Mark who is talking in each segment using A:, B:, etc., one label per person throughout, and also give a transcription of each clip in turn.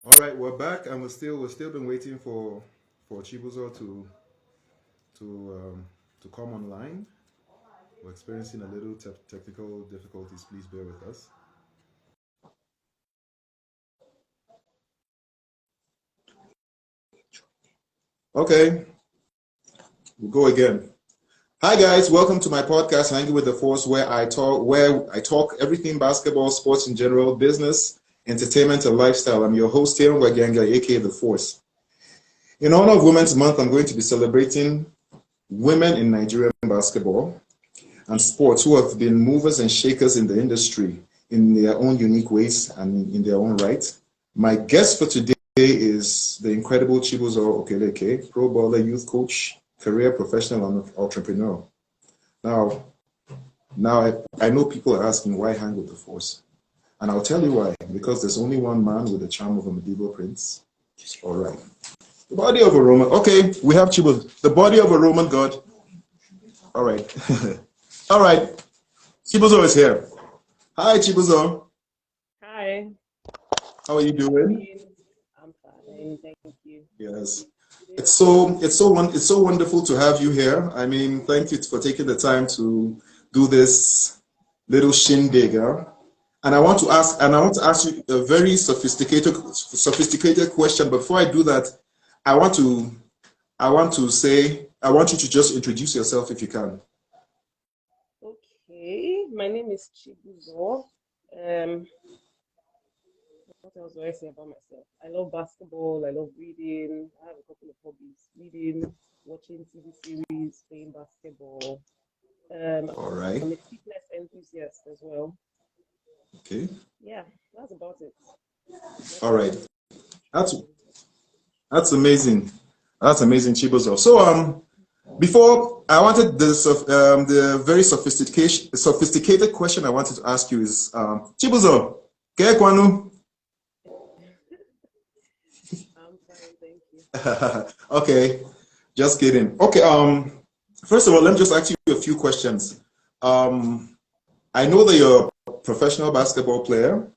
A: All right, we're back, and we're still been waiting for Chibuzor to come online. We're experiencing a little technical difficulties. Please bear with us. Okay, we'll go again. Hi guys, welcome to my podcast, Hanging with the Force, where I talk everything basketball, sports in general, business, entertainment, and lifestyle. I'm your host here, Waganga, aka the Force. In honor of Women's Month, I'm going to be celebrating women in Nigerian basketball and sports who have been movers and shakers in the industry in their own unique ways and in their own right. My guest for today is the incredible Chibuzor Okeleke, pro bowler, youth coach, career professional, and entrepreneur. Now, now I know people are asking why hang with the force, and I'll tell you why. Because there's only one man with the charm of a medieval prince. All right, the body of a Roman. Okay, we have Chibuzor, the body of a Roman god. All right, all right. Chibuzor is here. Hi, Chibuzor.
B: Hi.
A: How are you doing?
B: I'm fine, thank you.
A: Yes. It's so wonderful to have you here. I mean, thank you for taking the time to do this little shindig. Huh? And I want to ask you a very sophisticated question. Before I do that, I want to I want you to just introduce yourself if you can.
B: Okay, my name is Chibuzor. Um, what else do I say about myself? I love basketball, I love reading, I have a couple of hobbies, reading, watching TV series, playing basketball. Um,
A: All right.
B: I'm a fitness enthusiast as well.
A: Okay.
B: Yeah, that's about it.
A: All
B: Nothing
A: right.
B: much.
A: That's that's amazing. That's amazing, Chibozo. So before I wanted the very sophisticated question I wanted to ask you is Chibuzo, ke kwanu?
B: I'm fine, thank you.
A: Okay, just kidding. Okay, first of all, let me just ask you a few questions. Um, I know that you're a professional basketball player.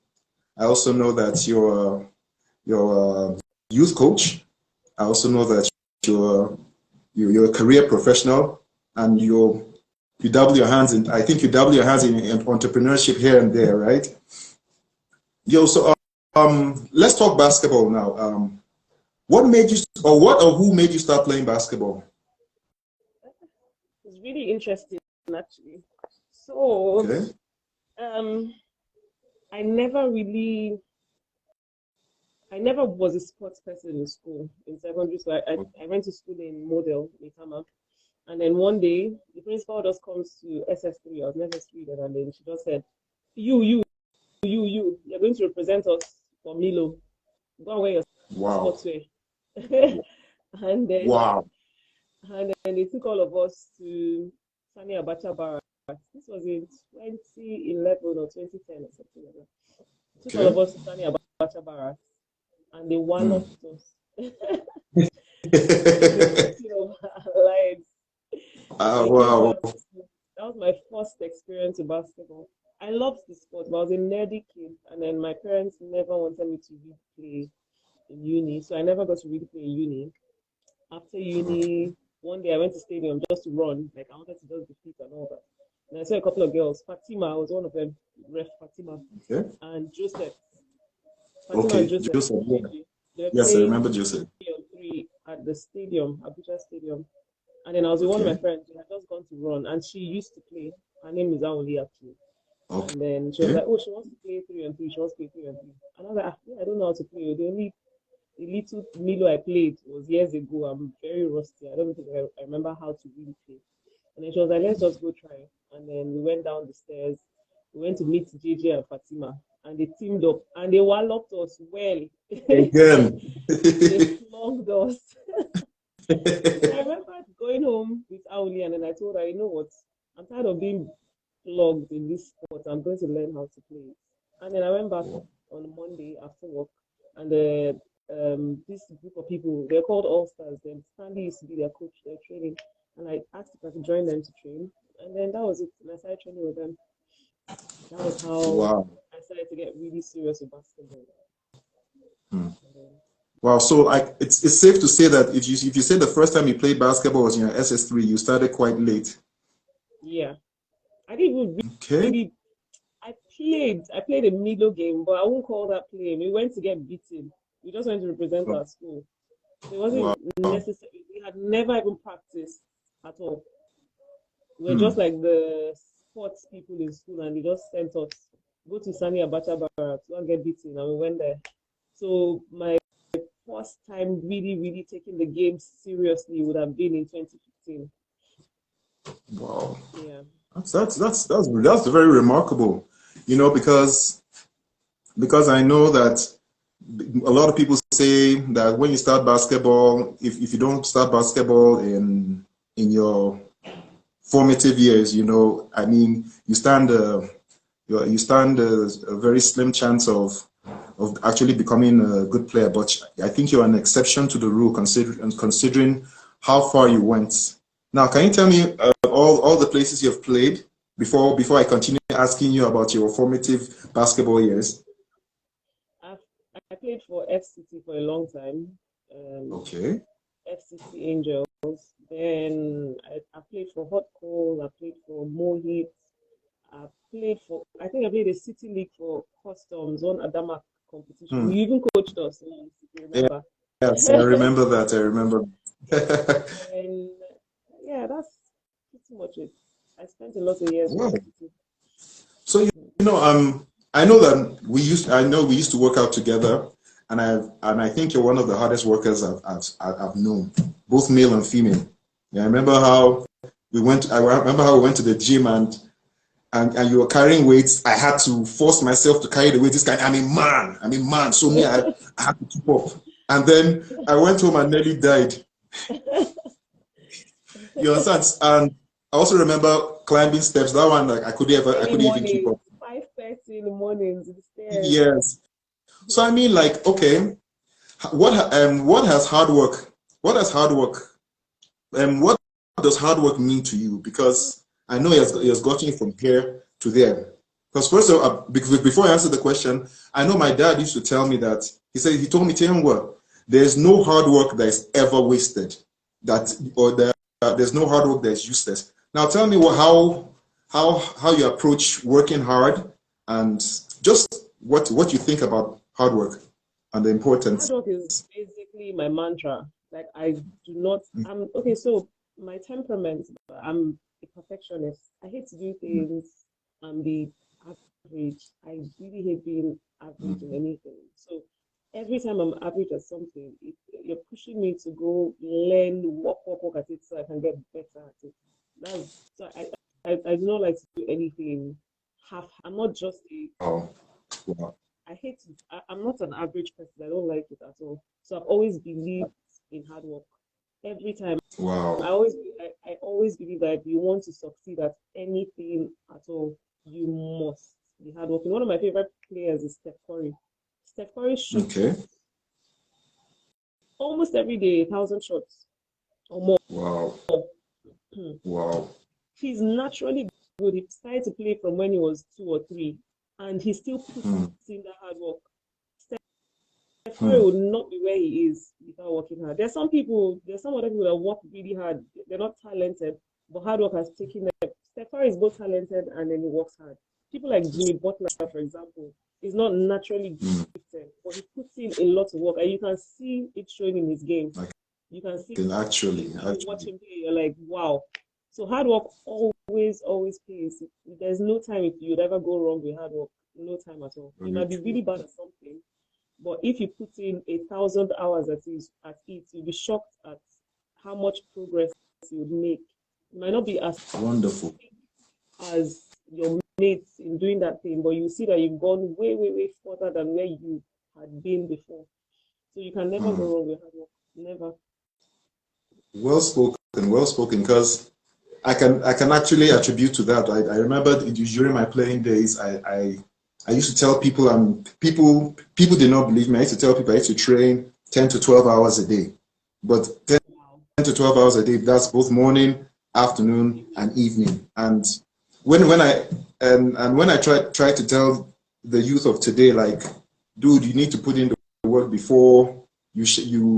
A: I also know that you're a youth coach. I also know that you're you're a career professional, and you double your hands in. I think you double your hands in entrepreneurship here and there, right? Yo, so let's talk basketball now. What made you, or who made you start playing basketball?
B: It's really interesting, actually. So,
A: Okay.
B: um, I never really I never was a sports person in school, in secondary school. I went to school in Model, in Tama. And then one day, the principal just comes to SS3. I was in SS3 then, and then she just said, you're going to represent us for Milo. Go and wear your
A: Wow.
B: sportswear. and then
A: Wow.
B: and then they took all of us to Sani Abacha Barracks. This was in 2011 or 2010 or something like that. Took all
A: Okay.
B: of us to Sani Abacha Barracks and they
A: Hmm.
B: walloped us. Beat the shit of our lives. So I came
A: Wow.
B: back to school. That was my first experience with basketball. I loved the sport, but I was a nerdy kid, and then my parents never wanted me to really play in uni, so I never got to really play in uni. After uni, one day I went to stadium just to run, like I wanted to just be fit and all that. And I saw a couple of girls. Fatima was one of them, ref Fatima,
A: Okay.
B: and Joseph. Fatima and
A: Okay.
B: Joseph,
A: Joseph. Yeah.
B: Gigi. They were
A: Yes, I
B: playing
A: remember Joseph.
B: 3-on-3 at the stadium, Abuja Stadium. And then I was with one of my
A: Okay.
B: friends. We had just gone to run, and she used to play. Her name is Auli actually.
A: Okay.
B: And then she was like, "Oh, she wants to play 3-on-3. She wants to play 3-on-3." And I was like, yeah, I don't know how to play. The little Milo I played was years ago. I'm very rusty. I don't think I remember how to really play." And then she was like, "Let's just go try." And then we went down the stairs. We went to meet JJ and Fatima, and they teamed up, and they walloped us well.
A: Again.
B: They flogged us. So I remember going home with Auli, and then I told her, "You know what? I'm tired of being flogged in this sport. I'm going to learn how to play it." And then I went back on Monday after work, and this group of people, they're called All Stars. Then Stanley used to be their coach, their training, and I asked if I could join them to train. And then that was it. And I started training with them. That was how
A: Wow.
B: I started to get really serious with basketball.
A: Hmm. Wow. So it's safe to say that if you say the first time you played basketball was in your SS3, you started quite late.
B: Yeah, I didn't even
A: Okay.
B: really. I played a middle game, but I won't call that playing. We went to get beaten. We just went to represent
A: Oh,
B: our school. So it
A: wow.
B: wasn't necessary. We had never even practiced at all. We're just
A: Hmm.
B: like the sports people in school, and they just sent us go to Sani Abacha Barracks, go and get beaten, and we went there. So my first time really, really taking the game seriously would have been in 2015.
A: Wow.
B: Yeah.
A: That's very remarkable. Because I know that a lot of people say that when you start basketball, if you don't start basketball in your formative years, I mean, you stand a very slim chance of actually becoming a good player. But I think you're an exception to the rule, considering how far you went. Now, can you tell me all the places you've played before I continue asking you about your formative basketball years?
B: I've, I played for FCT for a long time, um,
A: Okay.
B: FCT Angels. Then I played for Hot Coal. I played for Mohit. I think I played a city league for Customs, one Adama competition.
A: Hmm.
B: You even coached us, if you
A: Yeah,
B: remember.
A: yes, I remember that. I remember.
B: And yeah, that's pretty much it. I spent a lot of years with
A: Wow.
B: FCT.
A: So I know that I know we used to work out together, and I think you're one of the hardest workers I've known, both male and female. Yeah, I remember how I remember how we went to the gym and you were carrying weights. I had to force myself to carry the weight. This guy, I'm a man. So I had to keep up. And then I went home and nearly died. You understand? And I also remember climbing steps. That one, like I
B: Early
A: couldn't even keep
B: mornings,
A: up.
B: 5:30 in the mornings, the stairs.
A: Yes. So I mean, like, okay, what has hard work? What has hard work? What does hard work mean to you? Because I know he has gotten you from here to there. Because first of all, before I answer the question, I know my dad used to tell me that he told me, tell him what, there's no hard work that is ever wasted. There's no hard work that is useless. Now tell me how you approach working hard and just what you think about hard work and the
B: Hard
A: importance.
B: work is basically my mantra. Like I do not, I'm okay. So my temperament, I'm a perfectionist. I hate to do things and be average. I really hate being average in anything. So every time I'm average at something, you're pushing me to go learn, work at it so I can get better at it. That's so I do not like to do anything half. I'm not just a
A: Oh, wow.
B: I hate it. I'm not an average person. I don't like it at all. So I've always believed in hard work. Every time,
A: Wow.
B: I always believe that if you want to succeed at anything at all, you must be hardworking. One of my favorite players is Steph Curry. Steph Curry shoots
A: Okay.
B: almost every day, 1,000 shots or more.
A: Wow. Wow.
B: He's naturally good. He started to play from when he was 2 or 3, and he still puts
A: Hmm.
B: in that hard work. Curry
A: Hmm.
B: would not be where he is without working hard. There's some other people that work really hard. They're not talented, but hard work has taken them. Steph Curry is both talented and then he works hard. People like Jimmy Butler, for example, is not naturally
A: Hmm.
B: gifted, but he puts in a lot of work, and you can see it showing in his game.
A: I
B: You can see
A: can
B: it when you watch
A: actually.
B: him play. You're like, wow. So hard work always pays. There's no time if you'd ever go wrong with hard work. No time at all. You
A: Very
B: might be
A: true.
B: really bad at something, but if you put in 1,000 hours at it, you'll be shocked at how much progress you would make. You might not be as
A: Wonderful.
B: as your mates in doing that thing, but you see that you've gone way, way, way further than where you had been before. So you can never
A: Hmm.
B: go wrong with hard work. Never.
A: Well spoken. Well spoken. Because I can actually attribute to that. I remember during my playing days, I used to tell people people did not believe me. I used to tell people I used to train 10 to 12 hours a day, but 10
B: Wow.
A: to 12 hours a day, that's both morning, afternoon, and evening. And when I and when I try to tell the youth of today, like, dude, you need to put in the work before you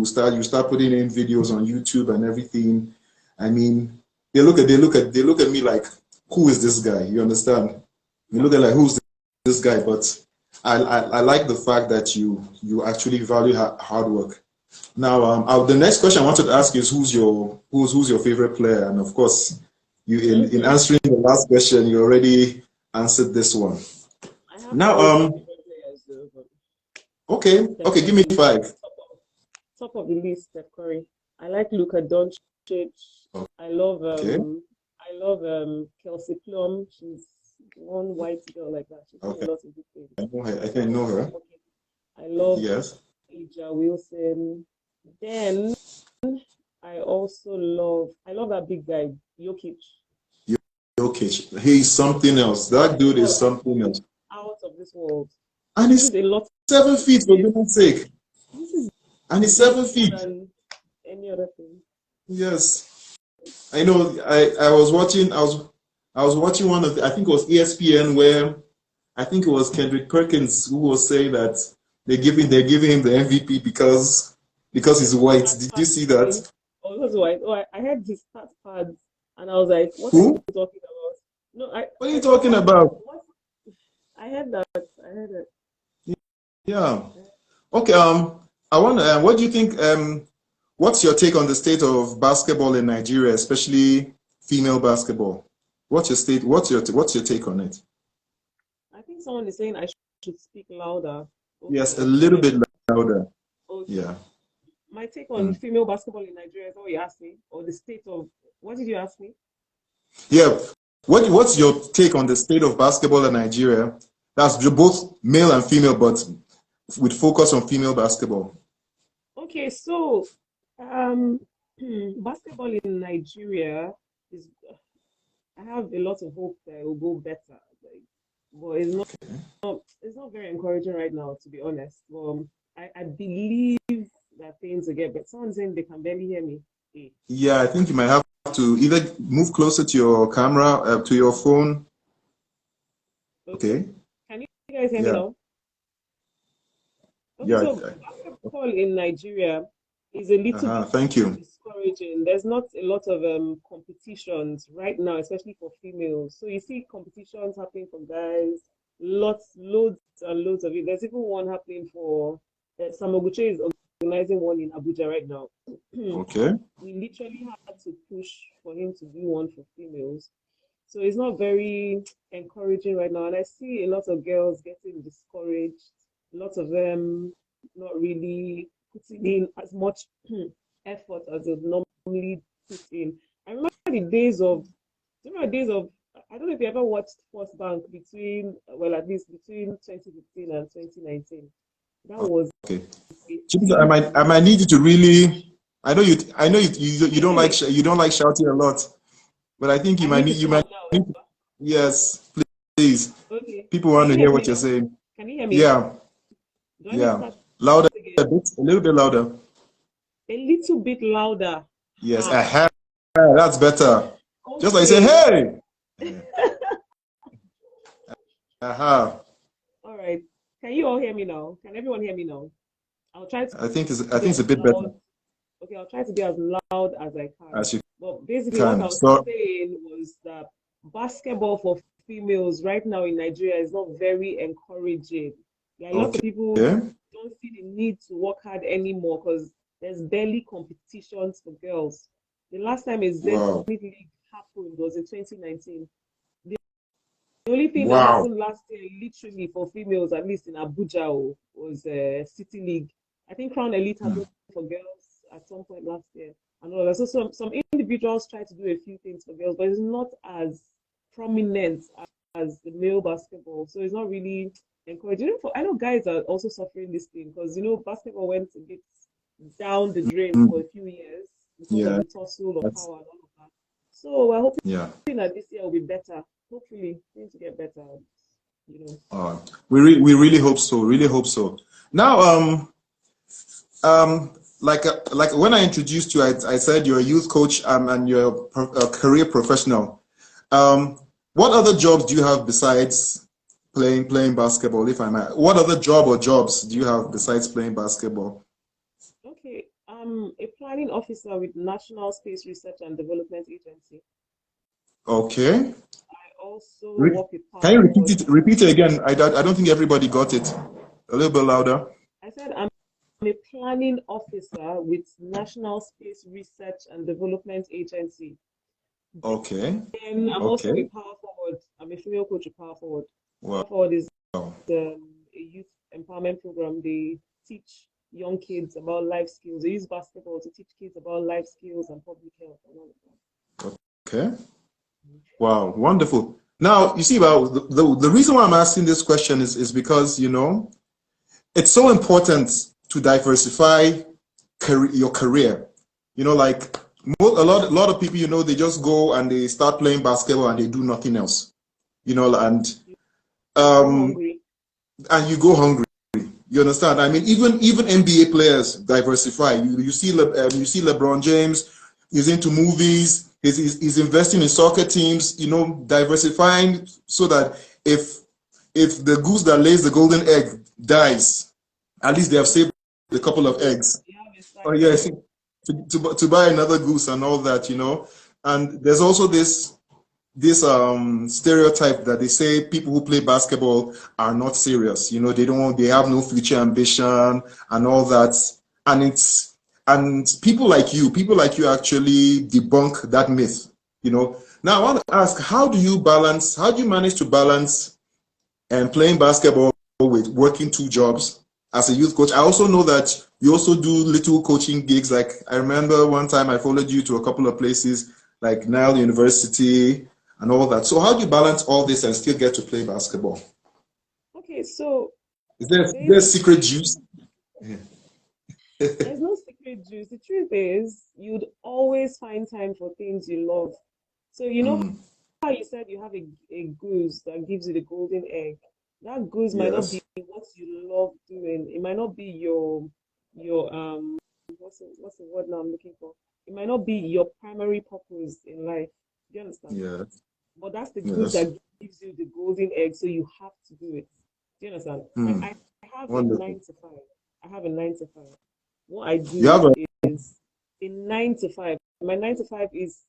A: start putting in videos on YouTube and everything. I mean, they look at me like, who is this guy? You understand? You look at like, who's this guy? But I like the fact that you actually value hard work. Now, the next question I wanted to ask is who's your favorite player? And of course, you in answering the last question, you already answered this one.
B: I have
A: Now,
B: favorite players though, but
A: okay, give me five.
B: top of the list, Steph Curry. I like Luka Doncic. I love
A: Okay,
B: Kelsey Plum. She's one white girl like that. She's doing
A: okay.
B: a lot of good things.
A: I think I know her.
B: I love
A: Yes.
B: Ija Wilson. Then I love that big guy, Jokic.
A: Jokic. He's something else. That dude is something else.
B: Out of this world.
A: And
B: This
A: he's
B: is a lot
A: 7 feet, for goodness sake.
B: this is
A: And he's 7 feet.
B: than any other thing.
A: Yes. I know. I was watching. I was watching one of I think it was ESPN where I think it was Kendrick Perkins who was saying that they're giving him the MVP because he's white. Did you see that?
B: Oh, it was white. Oh, I heard his stat pads and I was like, what are
A: Who?
B: you talking about? No,
A: What are you talking about?
B: I heard that. I heard it.
A: Yeah. Okay. I wonder. What do you think? What's your take on the state of basketball in Nigeria, especially female basketball? What's your state? What's your take on it?
B: I think someone is saying I should speak louder.
A: Yes, a
B: Okay.
A: little bit louder.
B: Okay.
A: Yeah.
B: My take on female basketball in Nigeria is what you asked me, or the state of what did you ask me?
A: Yeah. What's your take on the state of basketball in Nigeria? That's both male and female, but with focus on female basketball.
B: Okay, so um basketball in Nigeria is I have a lot of hope that it will go better. Like, but it's not very encouraging right now, to be honest. I believe that things will get better. Someone's saying they can barely hear me. Hey.
A: Yeah, I think you might have to either move closer to your camera, to your phone. Okay.
B: Can you guys hear me
A: Yeah.
B: now? Okay,
A: Yeah.
B: so basketball in Nigeria is a little
A: Thank
B: bit
A: you.
B: discouraging. There's not a lot of competitions right now, especially for females. So you see competitions happening for guys, loads and loads of it. There's even one happening for Samaguche is organizing one in Abuja right now.
A: Okay.
B: We literally had to push for him to do one for females. So it's not very encouraging right now. And I see a lot of girls getting discouraged, lots of them not really putting in as much effort as they normally put in. I remember the days of, I don't know if you ever watched First Bank at least between 2015 and 2019. That was
A: okay. Chibuzor, I might need you to really. I know you don't like shouting a lot, but I think you might need. Yes, please.
B: Okay.
A: People want to hear what you're saying.
B: Can you hear me?
A: Yeah.
B: Do I need to start
A: Louder
B: again?
A: a little bit louder.
B: A little bit louder.
A: Yes, that's better.
B: Okay.
A: Just like say, hey.
B: All right. Can you all hear me now? Can everyone hear me now? I'll try to.
A: I think it's a bit better.
B: Okay, I'll try to be as loud as I can.
A: As you
B: but basically,
A: can.
B: what I was saying was that basketball for females right now in Nigeria is not very encouraging. Like, lots of people don't see the need to work hard anymore because there's barely competitions for girls. The last time a Zenith League happened was in 2019. The only thing that happened last year, literally for females, at least in Abuja, was City League. I think Crown Elite happened for girls at some point last year. And all that. So some individuals try to do a few things for girls, but it's not as prominent as the male basketball. So it's not really encouraging. I know guys are also suffering this thing because, basketball went a bit down the drain for a few years because of the tussle of power and all of that. So we're hoping that this year will be better. Hopefully things will get better.
A: We really hope so. Really hope so. Now, like when I introduced you, I said you're a youth coach and you're a career professional. What other jobs do you have besides playing basketball, if I may. What other job or jobs do you have besides playing basketball?
B: Okay, I'm a planning officer with National Space Research and Development Agency.
A: Okay.
B: I also
A: Re-
B: work with
A: Can you
B: Power
A: repeat
B: Forward.
A: it? Repeat it again. I don't think everybody got it. A little bit louder.
B: I said I'm a planning officer with National Space Research and Development Agency.
A: Okay.
B: And I'm also
A: Okay.
B: with Power Forward. I'm a female coach with Power Forward.
A: Wow.
B: Power Forward is a youth empowerment program. They teach young kids about life skills. They use basketball to teach kids about life skills and public health and all of that.
A: Okay. Wow. Wonderful. Now, you see, about the reason why I'm asking this question is because, it's so important to diversify your career. Like a lot of people, they just go and they start playing basketball and they do nothing else. And
B: You go
A: um,
B: hungry.
A: and you go hungry. You understand? I mean, even NBA players diversify. You see LeBron James. He's into movies. He's investing in soccer teams. Diversifying so that if the goose that lays the golden egg dies, at least they have saved a couple of eggs.
B: You have a
A: Oh
B: side
A: yes,
B: hustle.
A: to buy another goose and all that. And there's also this stereotype that they say people who play basketball are not serious. They have no future ambition and all that. And people like you actually debunk that myth. Now I want to ask, how do you manage to balance and playing basketball with working two jobs as a youth coach? I also know that you also do little coaching gigs. Like I remember one time I followed you to a couple of places like Nile University and all that. So how do you balance all this and still get to play basketball?
B: Okay, so
A: Is there secret juice?
B: there's no secret juice. The truth is, you'd always find time for things you love. So you know
A: Mm,
B: how you said you have a goose that gives you the golden egg. That goose might not be
A: yes.
B: what you love doing. It might not be your what's the word now I'm looking for? It might not be your primary purpose in life. Do you understand?
A: Yes.
B: But that's the goose
A: Yes.
B: that gives you the golden egg, so you have to do it. Do you understand? Like
A: Mm,
B: I have a
A: wonderful.
B: 9 to 5. I have a 9 to 5. What I
A: You
B: do
A: have a
B: is a 9 to 5. My 9 to 5 is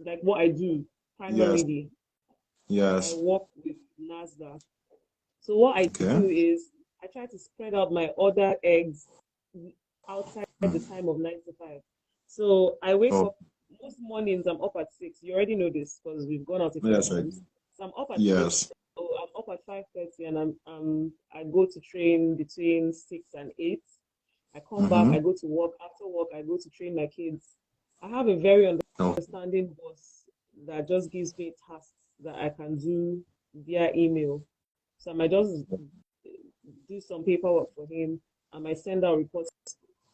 B: like what I do
A: yes.
B: primarily. I
A: Yes.
B: work with NASDAQ. So what I
A: Okay.
B: do is I try to spread out my other eggs outside the
A: Mm.
B: time of 9 to 5. So I wake
A: Oh,
B: up most mornings. I'm up at 6. You already know this because we've gone out a few
A: yes.
B: times. So I'm up at 6.
A: Yes.
B: So I'm up at 5:30, and I go to train between 6 and 8. I come back.
A: Mm-hmm.
B: I go to work. After work, I go to train my kids. I have a very
A: Oh.
B: understanding boss that just gives me tasks that I can do via email. So I might just do some paperwork for him. I might send out reports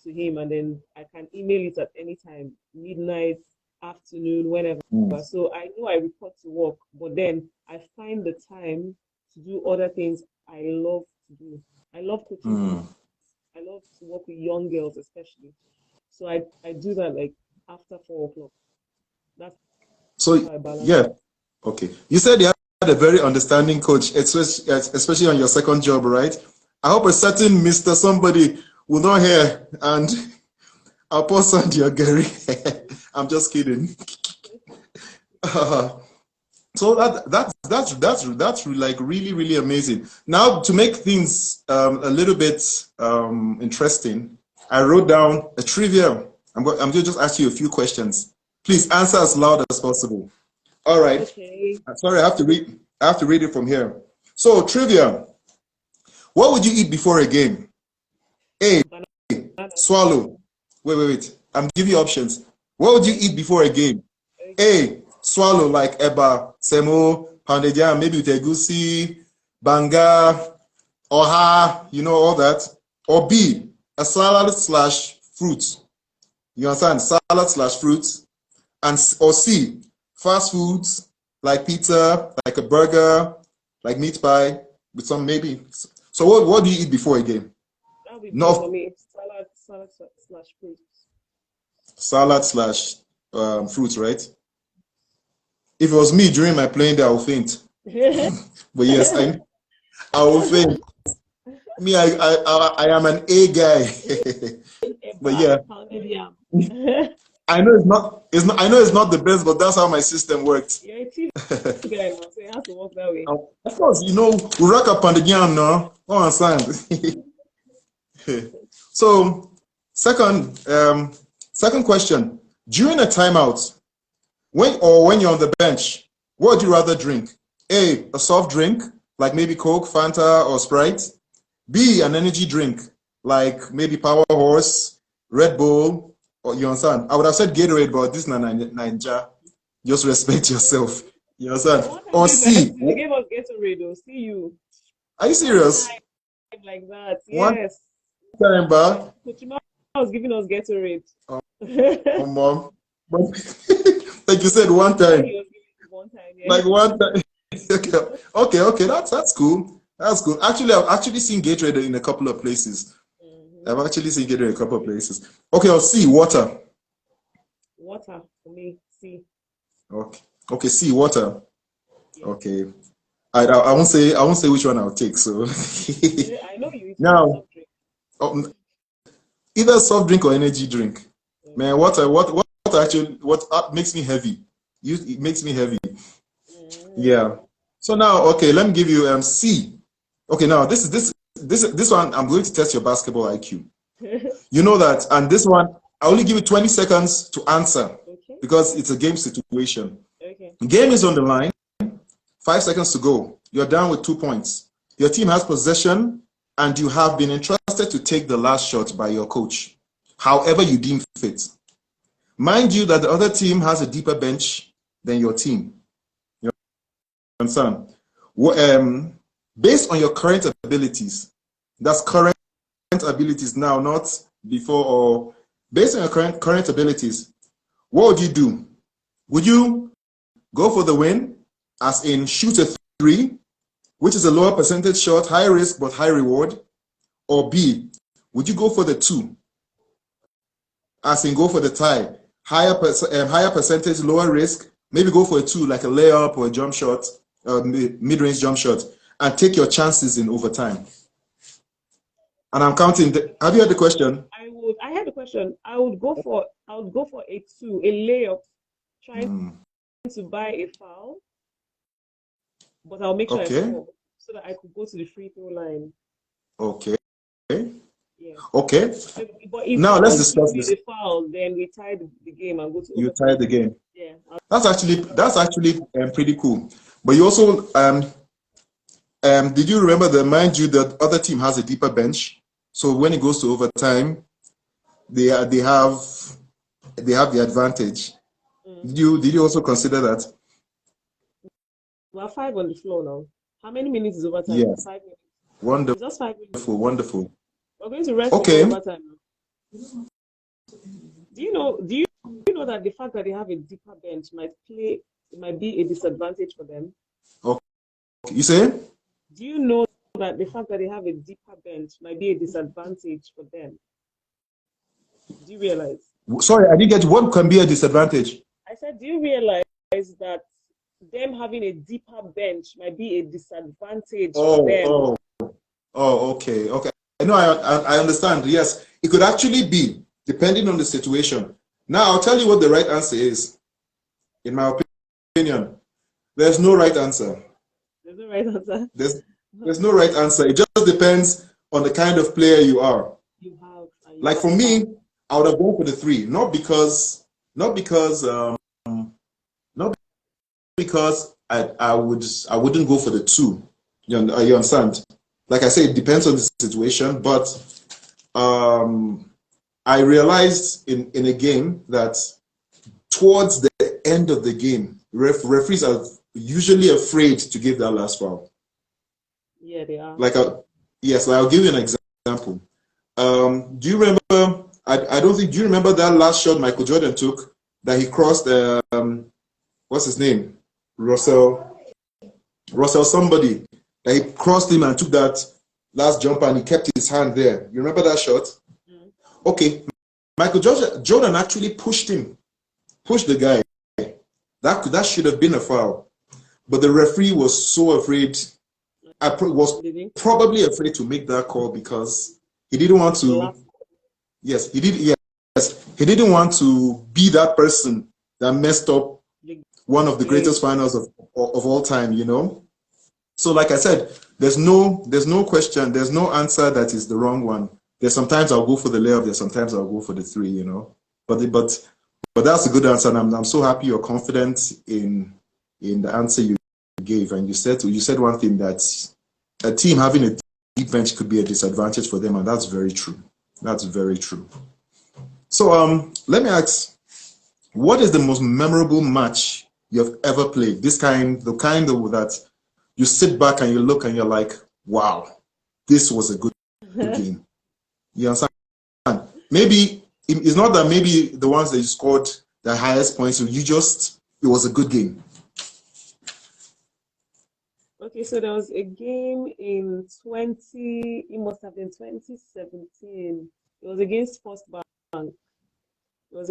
B: to him, and then I can email it at any time, midnight, afternoon, whenever.
A: Mm.
B: So I know I report to work, but then I find the time to do other things I love to do. I love coaching
A: Mm.
B: kids. I love to work with young girls, especially. So I do that like after 4 o'clock. That's
A: So
B: how I balance
A: yeah.
B: it.
A: Okay. You said you had a very understanding coach, especially on your second job, right? I hope a certain Mr. Somebody will not hear and I'll post on your Gary. I'm just kidding. So that's like really really amazing. Now to make things a little bit interesting, I wrote down a trivia. I'm going to just ask you a few questions. Please answer as loud as possible. All right.
B: Okay.
A: Sorry, I have to read it from here. So trivia. What would you eat before a game? A.
B: Banana.
A: Swallow. Wait. I'm giving you options. What would you eat before a game?
B: Okay.
A: A. Swallow like eba, semo, pounded yam, maybe with egusi, banga, oha, all that. Or B. A salad slash fruit. You understand? Salad slash fruit. Or C. Fast foods like pizza, like a burger, like meat pie with some maybe. So what do you eat before a game?
B: That'll be B for
A: No,
B: me. Salad slash fruit.
A: salad slash fruits, right? If it was me during my playing day, I'll faint. But yes, I will think. Me, I am an A guy. But
B: Eba,
A: yeah,
B: pounded yam.
A: I know I know it's not the best, but that's how my system works.
B: You're a TV guy now, so it has to work that way.
A: Of course, you know, we rack up on the jam now. Oh, understand. So, second question. During a timeout, when you're on the bench, what would you rather drink? A soft drink, like maybe Coke, Fanta, or Sprite. B, an energy drink, like maybe Power Horse, Red Bull, or you understand? I would have said Gatorade, but this is not Naija. Just respect yourself. You understand?
B: The one time
A: Or C,
B: they gave us Gatorade, oh, see you.
A: are you
B: One
A: serious?
B: time like that,
A: One
B: yes.
A: time, but
B: Kochima was giving us Gatorade.
A: oh,
B: Yeah,
A: oh, mom. But like you said, one time,
B: he was giving it one time, yeah.
A: like one time. Okay, that's cool. That's cool. Actually, I've actually seen Gatorade in a couple of places. I've
B: Hmm.
A: actually seen Gatorade in a couple of places. Okay, I'll see water.
B: Water for me, see,
A: Okay, see water.
B: yes.
A: Okay, I won't say which one I'll take. So
B: I know you eat
A: now,
B: soft drink.
A: um, either soft drink or energy drink. Man,
B: Okay.
A: what makes me heavy? It makes me heavy.
B: Mm.
A: Yeah. So now, okay, let me give you C. Okay, now this one I'm going to test your basketball IQ. You know that, and this one I only give you 20 seconds to answer
B: Okay,
A: because it's a game situation.
B: okay.
A: Game is on the line. 5 seconds to go. You're down with 2 points. Your team has possession, and you have been entrusted to take the last shot by your coach, however you deem fit. Mind you that the other team has a deeper bench than your team. You understand? Based on your current abilities, that's current abilities now, not before, or based on your current abilities, what would you do? Would you go for the win, as in shoot a three, which is a lower percentage shot, high risk but high reward? Or B, would you go for the two, as in go for the tie, higher percentage, lower risk, maybe go for a two, like a layup or a jump shot, mid-range jump shot, and take your chances in overtime? And I'm counting. Have you heard the question?
B: I had a question. I would go for a two, a layup, trying
A: Hmm.
B: to buy a foul, but I'll make sure I
A: Okay.
B: score so that I could go to the free throw line.
A: Okay.
B: Yeah.
A: Okay.
B: But if
A: Now
B: they
A: let's
B: don't give
A: discuss
B: me
A: this.
B: the foul, then we tie the game and go to
A: You tie
B: overtime.
A: the game.
B: Yeah.
A: That's actually pretty cool. But you also did you remember that, mind you, that other team has a deeper bench, so when it goes to overtime, they have the advantage.
B: Mm.
A: Did you also consider that?
B: We have five on the floor now. How many minutes is overtime now?
A: Yes.
B: 5 minutes.
A: Wonderful,
B: It's just 5 minutes.
A: wonderful.
B: We're going to rest before
A: Okay.
B: overtime now. Do you know that the fact that they have a deeper bench might be a disadvantage for them?
A: Okay. You say?
B: Do you know that the fact that they have a deeper bench might be a disadvantage for them? Do you realize?
A: Sorry, I didn't get you. What can be a disadvantage?
B: I said, do you realize that them having a deeper bench might be a disadvantage for
A: Oh,
B: them?
A: oh, oh, okay. No, I understand. Yes, it could actually be, depending on the situation. Now, I'll tell you what the right answer is. In my opinion, there's no right answer.
B: There's no right answer.
A: There's no right answer. It just depends on the kind of player you are.
B: You have, and you
A: Like for
B: have.
A: me, I would have gone for the three, not because, not because I wouldn't go for the two. You understand? Like I say, it depends on the situation, but um, I realized in a game that towards the end of the game, referees are usually afraid to give that last foul.
B: Yeah, they are.
A: Like, yes, like I'll give you an example. Do you remember? I don't think. Do you remember that last shot Michael Jordan took that he crossed? What's his name? Russell somebody. That he crossed him and took that last jump and he kept his hand there. You remember that shot?
B: Mm.
A: Okay. Michael Jordan actually pushed the guy. That should have been a foul. but the referee was so afraid. Was
B: Didn't
A: probably afraid to make that call because he didn't want
B: was the
A: to.
B: last
A: Yes, he did. Yes, he didn't want to be that person that messed up
B: the
A: one of the greatest
B: game.
A: finals of all time. You know. So, like I said, there's no question, there's no answer that is the wrong one. There's sometimes I'll go for the layup, there's sometimes I'll go for the three. You know. But that's a good answer, and I'm so happy you're confident in the answer you gave. And you said one thing, that a team having a deep bench could be a disadvantage for them, and that's very true. That's very true. So let me ask, what is the most memorable match you've ever played? The kind of that you sit back and you look and you're like, wow, this was a good game. You understand? Maybe it's not that maybe the ones that you scored the highest points, it was a good game.
B: Okay, so there was a game in it must have been 2017. It was against First Bank. It was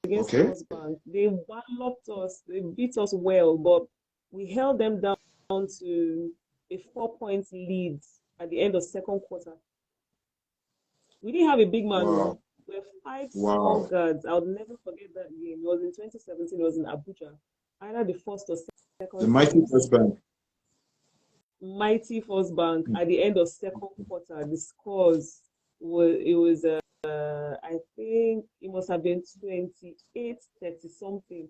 B: against
A: Okay.
B: First Bank. They walloped us. They beat us well, but we held them down to a 4 point lead at the end of second quarter. We didn't have a big man, no.
A: Wow.
B: We were five small
A: Wow.
B: guards. I'll never forget that game. It was in 2017. It was in Abuja. Either the first or
A: The
B: second
A: mighty
B: series.
A: First Bank.
B: Mighty First Bank at the end of second quarter. The scores was I think it must have been 28-30 something.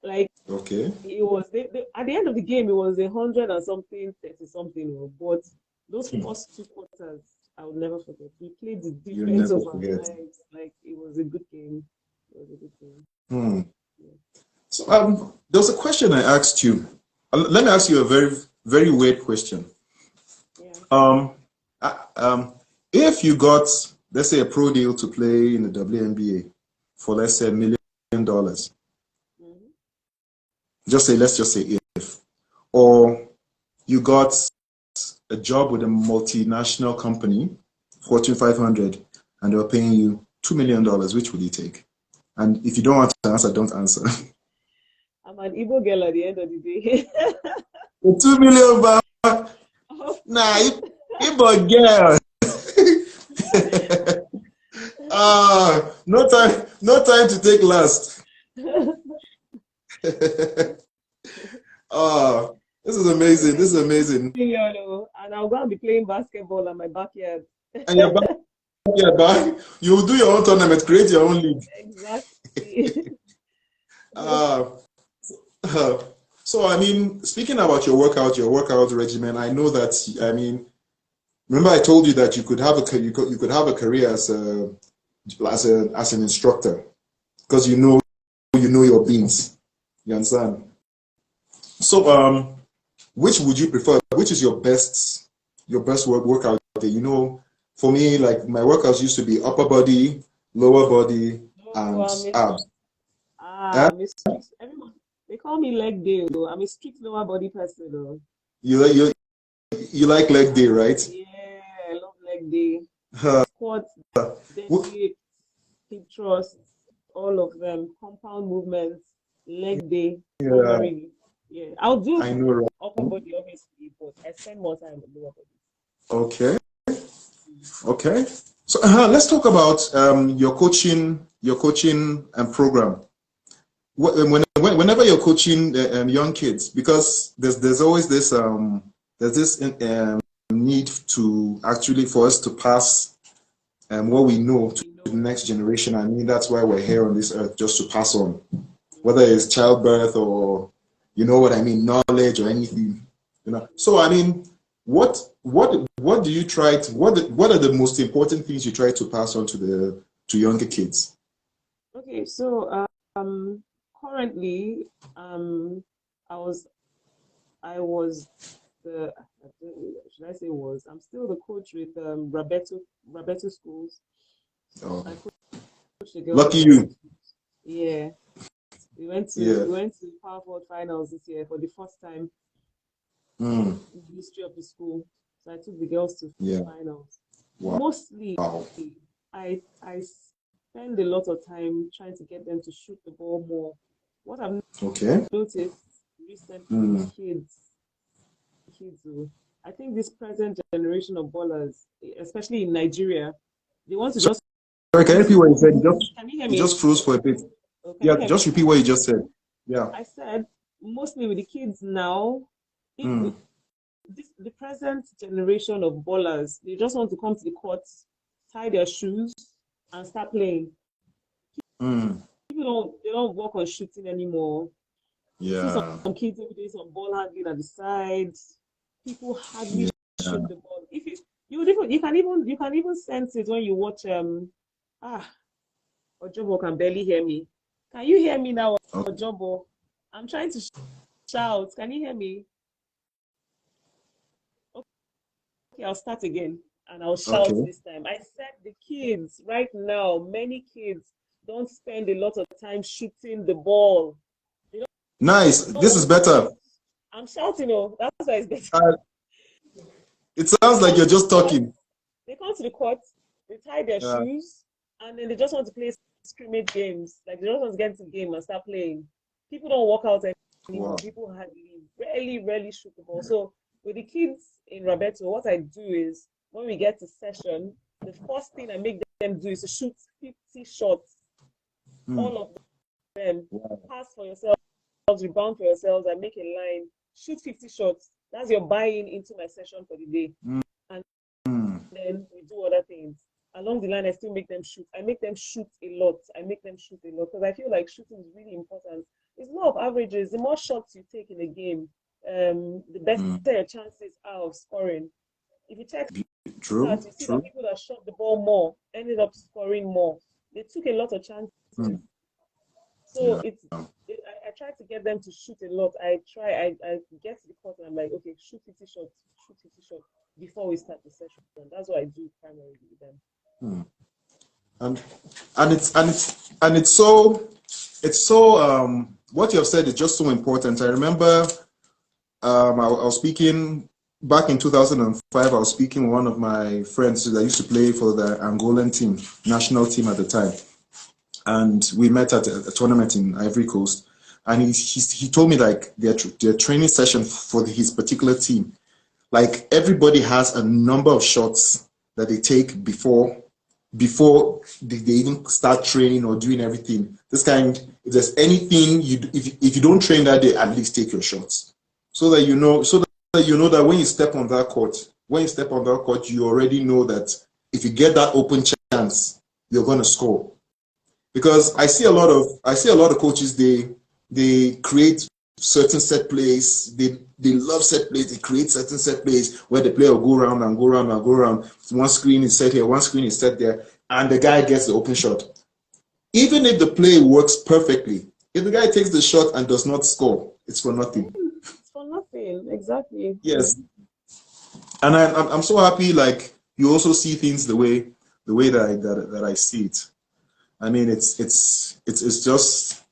B: Like
A: Okay.
B: it was at the end of the game it was 100 and something 30 something. But those first two quarters I will never forget. We played the
A: You'll
B: defense
A: never
B: of our
A: forget.
B: lives. Like it was a good game. It was a good game.
A: Hmm.
B: Yeah.
A: So there was a question I asked you. Let me ask you a very, very weird question.
B: Yeah.
A: Um, uh, um, if you got, let's say, a pro deal to play in the WNBA for, let's say, $1 million,
B: Mhm.
A: let's just say if, or you got a job with a multinational company, Fortune 500, and they were paying you $2 million, which would you take? And if you don't want to answer, don't answer.
B: I'm an Igbo girl at the end of the day.
A: The 2 million baht.
B: Of
A: Nah,
B: course.
A: Igbo girl. No time to take last. This is amazing. This is amazing.
B: And I'll go and be playing basketball in my backyard.
A: And you're back. You do your own tournament, create your own league.
B: Exactly.
A: Uh, so I mean, speaking about your workout regimen, I know that remember I told you that you could have a career as an instructor because you know your beans. You understand? So which would you prefer? Which is your best workout day? For me, like my workouts used to be upper body, lower body,
B: No,
A: and abs. Eh?
B: I'm a strict, everyone, they call me leg day, though. I'm a strict lower body person, though.
A: You like leg day, right?
B: Yeah, I love leg day.
A: Uh,
B: Squats,
A: w-
B: deadlift, hip thrusts, all of them, compound movements, leg day,
A: yeah,
B: primarily. Yeah, I'll
A: I
B: do
A: know,
B: upper
A: right?
B: body, obviously, but I spend more time with lower body.
A: Okay, okay. So let's talk about your coaching program. Whenever you're coaching young kids, because there's always this need to actually for us to pass what we know to
B: You
A: the
B: know,
A: next generation. I mean, that's why we're here on this earth, just to pass on, whether
B: mm,
A: it's childbirth or you know what I mean, knowledge or anything. So I mean, what do you try to what are the most important things you try to pass on to younger kids?
B: okay, so currently, I was I was the should I say was I'm still the coach with Rabeto schools.
A: Oh,
B: I coach the girls in
A: lucky
B: Rabeto
A: you.
B: schools. Yeah, we went to
A: Yeah.
B: we went to Power Forward finals this year for the first time
A: Mm,
B: in the history of the school. So I took the girls to
A: yeah.
B: finals.
A: Wow.
B: Mostly,
A: Wow.
B: I spend a lot of time trying to get them to shoot the ball more. What I've
A: Okay.
B: noticed recently with
A: Mm.
B: kids. I think this present generation of ballers, especially in Nigeria, they want to just
A: Sorry, can you
B: play.
A: repeat what you said?
B: Can you hear
A: You
B: me?
A: just froze for a bit.
B: Oh, can
A: Yeah,
B: you hear me?
A: just repeat what you just said. Yeah.
B: I said mostly with the kids now, it,
A: Mm.
B: the present generation of ballers, they just want to come to the courts, tie their shoes, and start playing.
A: Mm.
B: They don't work on shooting anymore. You see
A: Yeah.
B: some kids every day, some ball handling at the side. People hardly
A: Yeah.
B: shoot the ball. If you can even sense it when you watch ah Ojobo can barely hear me. Can you hear me now,
A: Okay.
B: Ojobo? I'm trying to shout. Can you hear me? Okay, I'll start again and I'll shout
A: Okay.
B: this time. I said the kids right now, many kids don't spend a lot of time shooting the ball. They
A: Nice.
B: don't
A: This is
B: want to
A: better.
B: shoot. I'm shouting, oh, that's why it's better.
A: Uh, it
B: They
A: sounds like
B: come
A: you're
B: to the
A: just
B: court,
A: talking.
B: they tie their
A: Uh,
B: shoes, and then they just want to play scrimmage games. Like they just want to get into the game and start playing. People don't walk out
A: wow.
B: anymore. People hardly, rarely shoot the ball. So with the kids in Rabeto, what I do is when we get to session, the first thing I make them do is to shoot 50 shots,
A: Mm.
B: all of them.
A: Wow.
B: Pass for yourselves, rebound for yourselves, and make a line. Shoot 50 shots. That's your buy-in into my session for the day.
A: Mm.
B: And
A: Mm.
B: then we do other things. Along the line, I still make them shoot. I make them shoot a lot. I make them shoot a lot because I feel like shooting is really important. It's more of averages. The more shots you take in a game, the better
A: Mm.
B: your chances are of scoring. If you check
A: True.
B: stats, you see that
A: True.
B: people that shot the ball more ended up scoring more. They took a lot of chances.
A: Mm.
B: So
A: Yeah.
B: I try to get them to shoot a lot. I get to the court and I'm like, okay, shoot 50 shots before we start the session. And that's what I do primarily with them.
A: Mm. And it's so what you have said is just so important. I remember I was speaking back in 2005. I was speaking with one of my friends that used to play for the Angolan team, national team at the time, and we met at a tournament in Ivory Coast. And he told me like their training session for his particular team, like everybody has a number of shots that they take before they even start training or doing everything. This kind, if there's anything if you don't train that day, at least take your shots so that you know that when you step on that court, you already know that if you get that open chance, you're gonna score. Because I see a lot of coaches, they create certain set plays. They love set plays. They create certain set plays where the player will go around and go around and go around. One screen is set here, one screen is set there, and the guy gets the open shot. Even if the play works perfectly, if the guy takes the shot and does not score, it's for nothing.
B: It's for nothing, exactly.
A: Yes, and I'm so happy. Like you also see things the way that I see it. I mean, it's just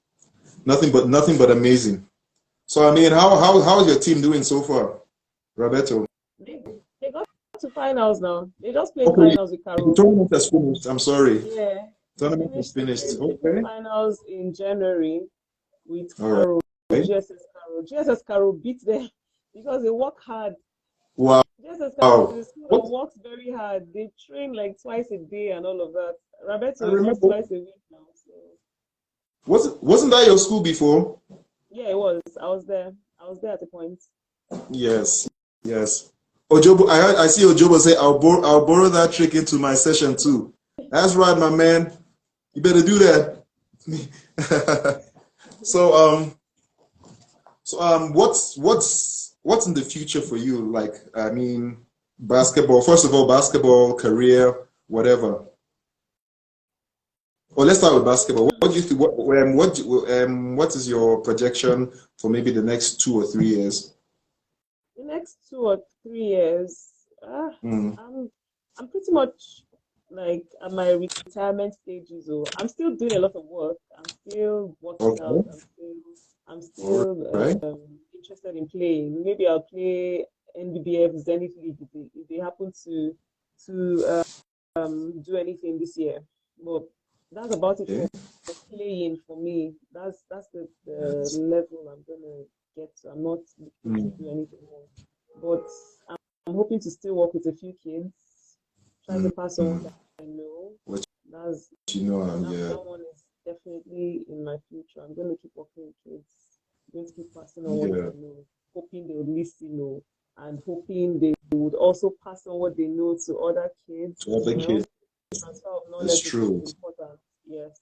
A: nothing but amazing. So I mean, how's your team doing so far, Roberto?
B: They, they got to finals now. They just played
A: Okay,
B: finals with
A: the
B: Caro.
A: tournament has finished. I'm sorry,
B: Yeah,
A: tournament has finished.
B: they played
A: Okay,
B: finals in January with
A: all
B: Caro,
A: right.
B: GSS Caro. GSS Caro beat them because they work hard.
A: Wow.
B: GSS Caro is a school that
A: What
B: works very hard. They train like twice a day and all of that.
A: I
B: Roberto is just
A: remember
B: twice a week now. So
A: wasn't that your school before?
B: yeah, it was. I was there. I was there at the point.
A: Yes, yes. Ojobo, I see Ojobo say I'll borrow that trick into my session too. That's right, my man. You better do that. So what's in the future for you? Like, I mean, basketball. First of all, basketball career, whatever. Well, let's start with basketball. What do you think? What is your projection for maybe the next 2 or 3 years?
B: The next 2 or 3 years,
A: Mm.
B: I'm pretty much like at my retirement stages. So I'm still doing a lot of work. I'm still working out.
A: Okay. All
B: I'm still
A: right.
B: interested in playing. Maybe I'll play NBBF Zenith League if they happen to do anything this year. But that's about it
A: Okay.
B: for playing for me. That's the level I'm gonna get to. I'm not looking to do anything more. But I'm hoping to still work with a few kids, try to pass on what I know.
A: What
B: That's
A: yeah.
B: that one is definitely in my future. I'm going to keep working with kids. I'm going to keep passing on what
A: Yeah.
B: I know, hoping they would listen, and hoping they would also pass on what they know to other kids.
A: To other kids.
B: Transfer of
A: It's
B: knowledge is
A: true.
B: important. Yes.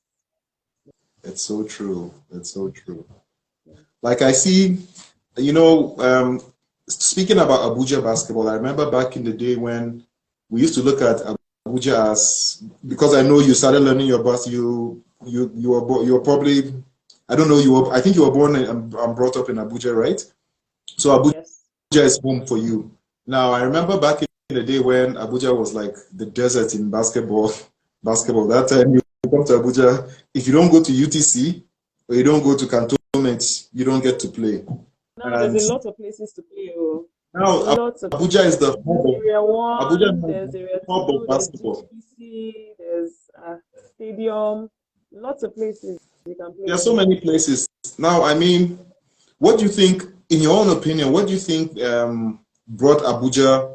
A: It's so true. It's so true.
B: Yeah.
A: Like I see, speaking about Abuja basketball, I remember back in the day when we used to look at Abuja as, because I know you started learning your bas, you were probably, I don't know, I think you were born and brought up in Abuja, right? So Abuja
B: Yes.
A: is home for you. Now I remember back in the day when Abuja was like the desert in basketball. That time you come to Abuja, if you don't go to UTC or you don't go to Cantonment, you don't get to play.
B: Now there's
A: And
B: a lot of places to play. Oh,
A: now
B: lots of
A: Abuja is the hub of
B: Area
A: Abuja
B: One,
A: is
B: there's
A: the
B: Area
A: hub of
B: Two, there's
A: basketball.
B: GTBC, there's Stadium, lots of places you can
A: There are
B: play.
A: so many places. Now, I mean, what do you think, in your own opinion, what do you think brought Abuja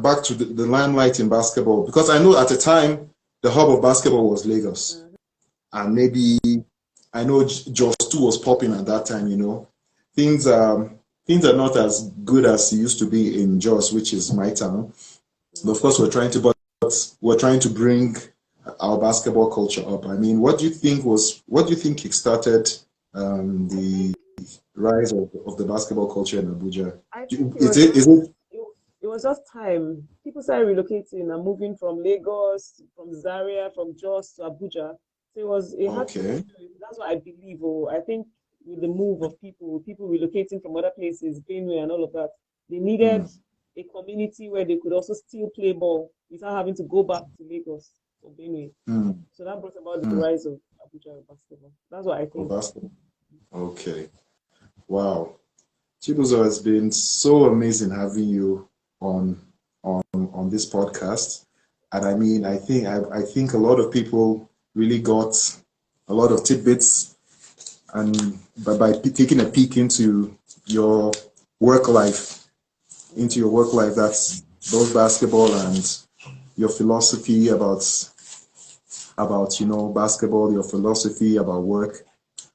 A: back to the limelight in basketball? Because I know at the time the hub of basketball was Lagos, and maybe I know Jos 2 was popping at that time. Things things are not as good as it used to be in Jos, which is my town. But of course, we're trying to bring our basketball culture up. I mean, what do you think kickstarted the rise of the basketball culture in Abuja?
B: I think
A: Is it
B: it was just time. People started relocating and moving from Lagos, from Zaria, from Jos to Abuja. So it had to
A: okay?
B: do. That's what I believe. Or I think with the move of people relocating from other places, Benue and all of that, they needed
A: Mm,
B: a community where they could also still play ball without having to go back to Lagos or Benue.
A: mm,
B: So that brought about the
A: mm.
B: rise of Abuja basketball. That's what I
A: Oh,
B: think.
A: basketball. Okay. Wow. Chibuzor, has been so amazing having you on on this podcast. And I mean, I think a lot of people really got a lot of tidbits, and by taking a peek into your work life, that's both basketball and your philosophy about basketball, your philosophy about work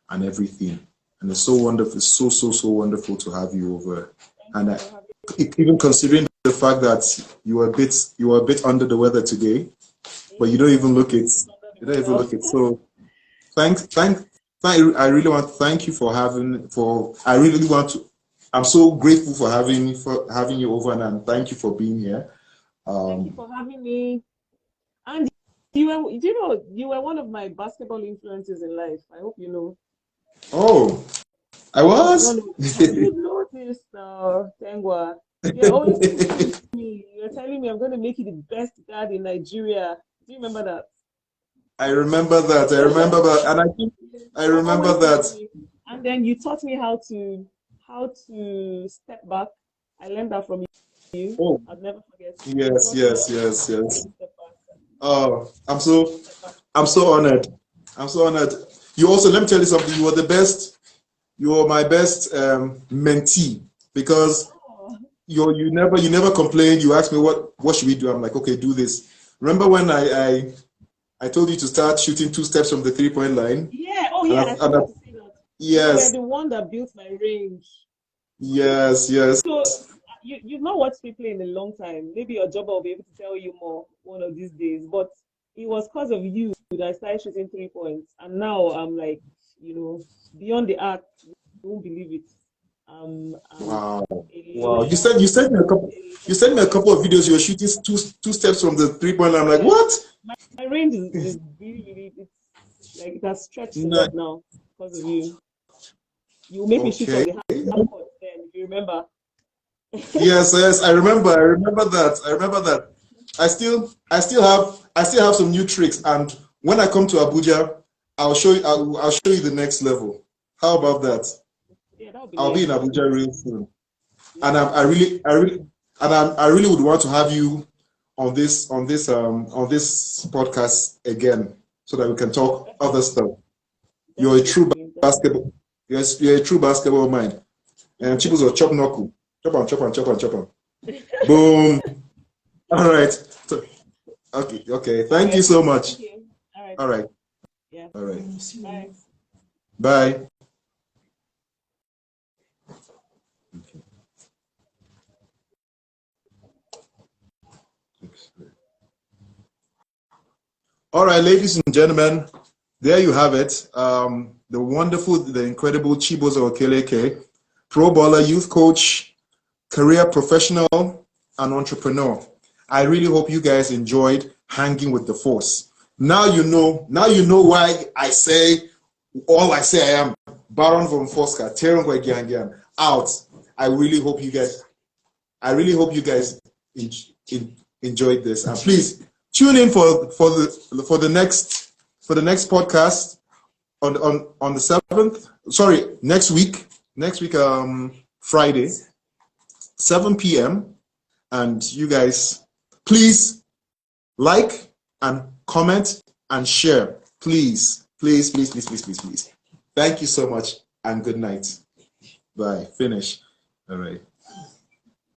A: and everything. And it's so wonderful, so wonderful to have you over.
B: Thank
A: And
B: you for having
A: even considering the fact that you were a bit under the weather today, but you don't even look it. You don't even look it. So I really want to thank you for I really want to. I'm so grateful for having you over, and thank you for being here.
B: Thank you for having me. And you were one of my basketball influences in life. I hope you know.
A: Oh, I
B: You don't
A: was.
B: know. You should know this, Tengwa. You're always pushing me. You're telling me I'm going to make you the best dad in Nigeria. Do you remember that?
A: I remember that. And I think I
B: You're
A: remember
B: always pushing
A: that.
B: me. And then you taught me how to step back. I learned that from you.
A: Oh,
B: I'll never forget. You
A: yes,
B: taught me
A: yes,
B: how to
A: yes, yes.
B: step back.
A: Oh,
B: Step back.
A: I'm so honored. I'm so honored. You also, let me tell you something. You were the best. You were my best mentee, because
B: Oh,
A: you never complained. You asked me what should we do. I'm like, okay, do this. Remember when I told you to start shooting 2 steps from the 3-point line,
B: yeah. Oh,
A: and
B: yeah. I forgot to say that. You were
A: yes,
B: the one that built my range.
A: yes.
B: So you've not watched me play in a long time. Maybe your job will be able to tell you more one of these days. But it was because of you that I started shooting 3 points, and now I'm like, beyond the arc. You won't believe it. I'm
A: Wow,
B: a
A: wow.
B: lot,
A: You sent me a couple of videos. You were shooting 2 steps from the 3-point line. I'm like,
B: yeah.
A: what?
B: My range is really, really. It's like it has stretched a
A: No.
B: lot now because of you. You make me shoot from
A: Okay.
B: the half court then, if you remember.
A: Yes. I remember that. I still have some new tricks, and when I come to Abuja, I'll show you the next level. How about that?
B: Yeah, that would be
A: I'll be
B: nice.
A: in
B: That would be
A: Abuja
B: nice.
A: real soon, and
B: Let's do.
A: I really would want to have you on this podcast again, so that we can talk other
B: Definitely,
A: stuff. You're a true
B: definitely.
A: basketball. You're a true basketball mind. And Chibuzor chop knuckle. Chop on, chop on, chop on, chop on. Boom. All right. So, okay. Thank you so much.
B: Thank you. All right.
A: All right.
B: Yeah.
A: All right.
B: Bye.
A: Bye. All right, ladies and gentlemen, there you have it. The wonderful, the incredible Chibuzor Okeleke, pro bowler, youth coach, career professional, and entrepreneur. I really hope you guys enjoyed hanging with the force. Now you know why I say all I say I am. Baron von Fosca, Teron Gwegiangian, out. I really hope you guys enjoyed this. And please tune in for the next podcast on the 7th. Sorry, next week, Friday, 7 p.m. And you guys, please like and comment and share. Please. Thank you so much and good night. Bye. Finish. All right.